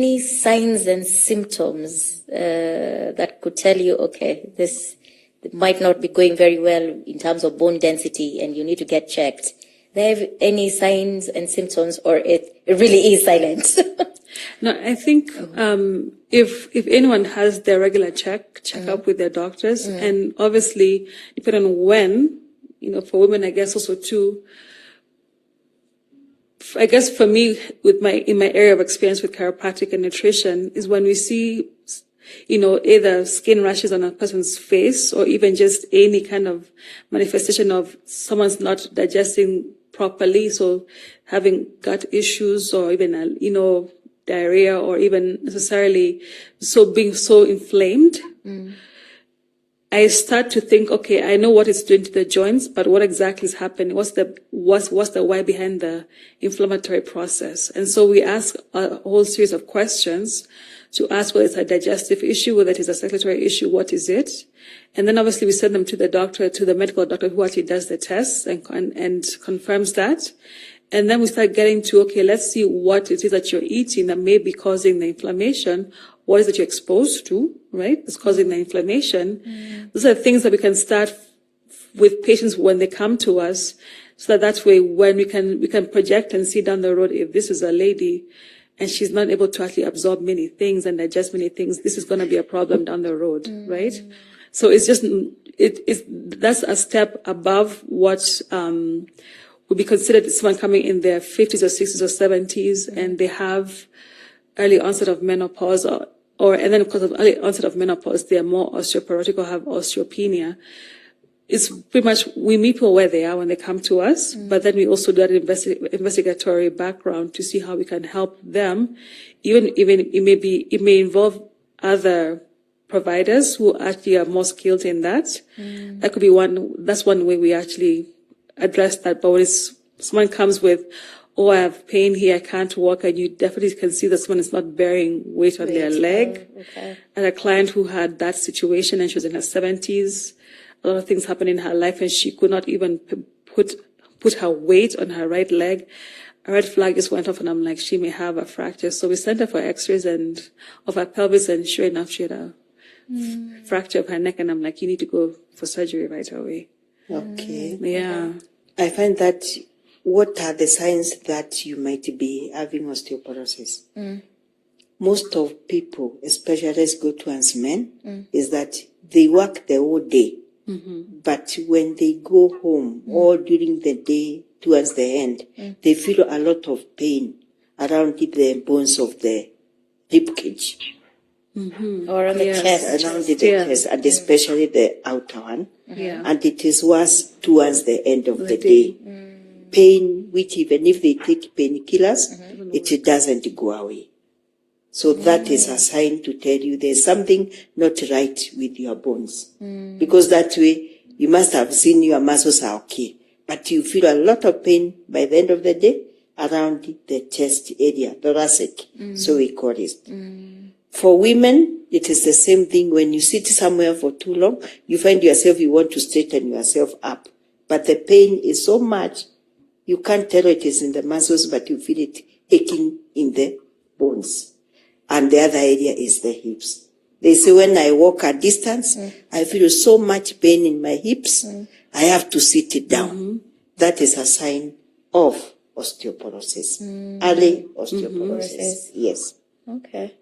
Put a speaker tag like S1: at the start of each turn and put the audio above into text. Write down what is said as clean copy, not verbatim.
S1: Any signs and symptoms that could tell you, okay, this might not be going very well in terms of bone density and you need to get checked? Do they have any signs and symptoms, or it really is silent?
S2: No, I think if anyone has their regular checkup with their doctors, and obviously depending on when, for women, I guess also too. I guess for me, in my area of experience with chiropractic and nutrition, is when we see, either skin rashes on a person's face or even just any kind of manifestation of someone's not digesting properly, so having gut issues or even, diarrhea, or even necessarily being so inflamed. I start to think, okay, I know what it's doing to the joints, but what exactly is happening? What's the why behind the inflammatory process? And so we ask a whole series of questions to ask whether it's a digestive issue, whether it is a circulatory issue, what is it? And then obviously we send them to the medical doctor who actually does the tests and confirms that. And then we start getting to, okay, let's see what it is that you're eating that may be causing the inflammation. What is it you're exposed to, right? It's causing the inflammation. Those are things that we can start with patients when they come to us, so that way when we can project and see down the road, if this is a lady and she's not able to actually absorb many things and digest many things, this is going to be a problem down the road, right? So it's just, that's a step above what, would be considered someone coming in their 50s or 60s or 70s, and they have early onset of menopause, and then because of early onset of menopause, they are more osteoporotic or have osteopenia. It's pretty much, we meet people where they are when they come to us, but then we also do an investigatory background to see how we can help them. Even it may involve other providers who actually are more skilled in that. That could be that's one way we actually address that. But when someone comes with, I have pain here, I can't walk, and you definitely can see that someone is not bearing weight on their leg. Okay. And a client who had that situation, and she was in her 70s, a lot of things happened in her life, and she could not even put her weight on her right leg. A red flag just went off, and I'm like, she may have a fracture. So we sent her for x-rays of her pelvis, and sure enough, she had a fracture of her neck, and I'm like, you need to go for surgery right away.
S3: Okay.
S2: Yeah.
S3: I find that, what are the signs that you might be having osteoporosis? Most of people, especially as go towards men, is that they work the whole day. But when they go home or during the day towards the end, they feel a lot of pain around the bones of the rib cage.
S1: Or on the chest.
S3: Around the chest, and especially the outer one. And it is worse towards the end of the day. Pain, which even if they take painkillers, it doesn't go away. So that is a sign to tell you there's something not right with your bones. Because that way, you must have seen your muscles are okay, but you feel a lot of pain by the end of the day around the chest area, thoracic, so we call it. For women, it is the same thing. When you sit somewhere for too long, you find yourself, you want to straighten yourself up. But the pain is so much, you can't tell it is in the muscles, but you feel it aching in the bones. And the other area is the hips. They say when I walk a distance, I feel so much pain in my hips, I have to sit it down. That is a sign of osteoporosis. Early osteoporosis. Yes.
S1: Okay.